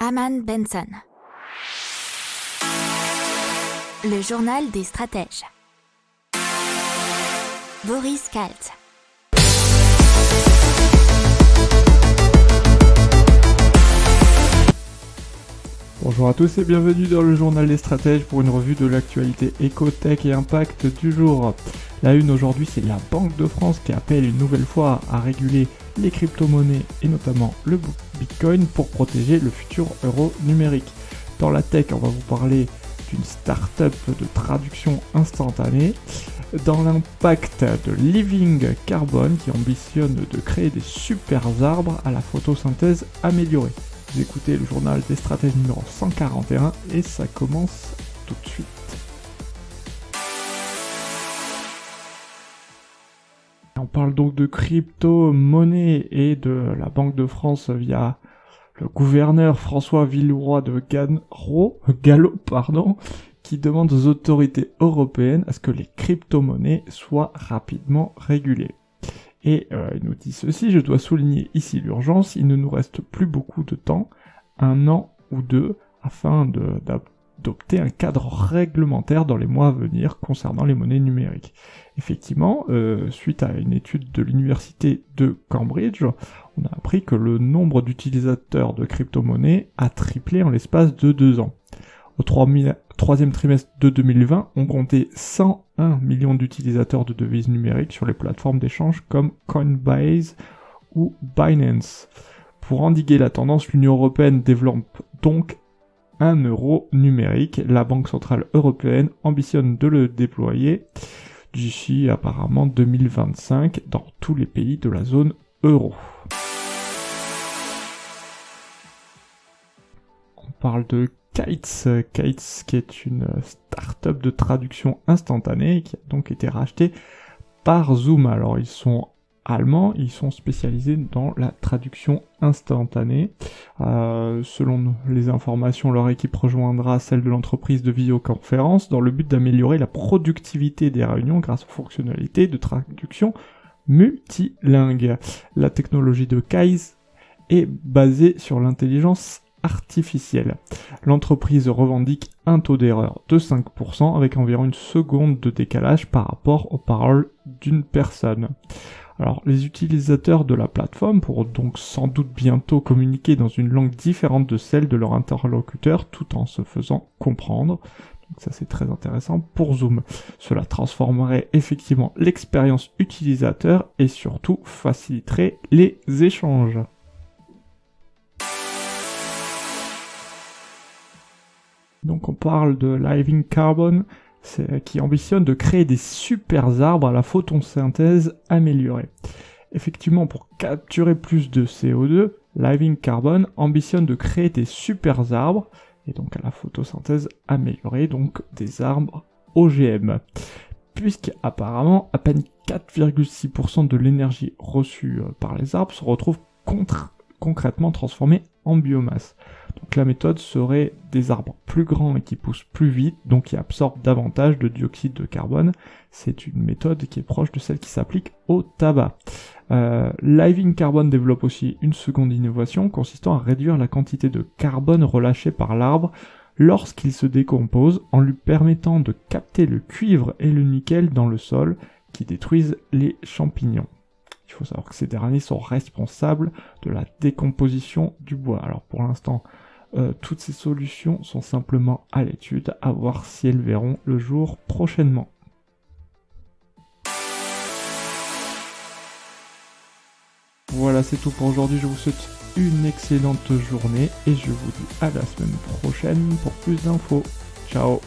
Aman Benson. Le journal des stratèges. Boris Kalt. Bonjour à tous et bienvenue dans le journal des stratèges pour une revue de l'actualité éco-tech et impact du jour. La une aujourd'hui, c'est la Banque de France qui appelle une nouvelle fois à réguler les crypto-monnaies et notamment le Bitcoin pour protéger le futur euro numérique. Dans la tech, on va vous parler d'une start-up de traduction instantanée. Dans l'impact de Living Carbon qui ambitionne de créer des super arbres à la photosynthèse améliorée. Vous écoutez le journal des stratèges numéro 141 et ça commence tout de suite. On parle donc de crypto-monnaie et de la Banque de France via le gouverneur François Villeroy de Gallo, qui demande aux autorités européennes à ce que les crypto-monnaies soient rapidement régulées. Et il nous dit ceci, je dois souligner ici l'urgence, il ne nous reste plus beaucoup de temps, 1 an ou 2, afin d'adopter un cadre réglementaire dans les mois à venir concernant les monnaies numériques. Effectivement, suite à une étude de l'université de Cambridge, on a appris que le nombre d'utilisateurs de crypto-monnaies a triplé en l'espace de 2 ans. Au troisième trimestre de 2020, on comptait 101 millions d'utilisateurs de devises numériques sur les plateformes d'échange comme Coinbase ou Binance. Pour endiguer la tendance, l'Union européenne développe donc un euro numérique. La Banque centrale européenne ambitionne de le déployer d'ici apparemment 2025 dans tous les pays de la zone euro. On parle de Kites qui est une start-up de traduction instantanée qui a donc été rachetée par Zoom. Alors ils sont allemands, ils sont spécialisés dans la traduction instantanée. Selon les informations, leur équipe rejoindra celle de l'entreprise de visioconférence dans le but d'améliorer la productivité des réunions grâce aux fonctionnalités de traduction multilingue. La technologie de Kites est basée sur l'intelligence artificielle. L'entreprise revendique un taux d'erreur de 5% avec environ 1 seconde de décalage par rapport aux paroles d'une personne. Alors, les utilisateurs de la plateforme pourront donc sans doute bientôt communiquer dans une langue différente de celle de leur interlocuteur tout en se faisant comprendre. Donc ça c'est très intéressant pour Zoom. Cela transformerait effectivement l'expérience utilisateur et surtout faciliterait les échanges. Donc on parle de Living Carbon, qui ambitionne de créer des super arbres à la photosynthèse améliorée. Effectivement, pour capturer plus de CO2, Living Carbon ambitionne de créer des super arbres, et donc à la photosynthèse améliorée, donc des arbres OGM. Puisqu'apparemment, à peine 4,6% de l'énergie reçue par les arbres se retrouve concrètement transformée en biomasse. Donc la méthode serait des arbres plus grands et qui poussent plus vite, donc qui absorbent davantage de dioxyde de carbone. C'est une méthode qui est proche de celle qui s'applique au tabac. Living Carbon développe aussi une seconde innovation consistant à réduire la quantité de carbone relâchée par l'arbre lorsqu'il se décompose en lui permettant de capter le cuivre et le nickel dans le sol qui détruisent les champignons. Il faut savoir que ces derniers sont responsables de la décomposition du bois. Alors pour l'instant, toutes ces solutions sont simplement à l'étude, à voir si elles verront le jour prochainement. Voilà, c'est tout pour aujourd'hui. Je vous souhaite une excellente journée et je vous dis à la semaine prochaine pour plus d'infos. Ciao!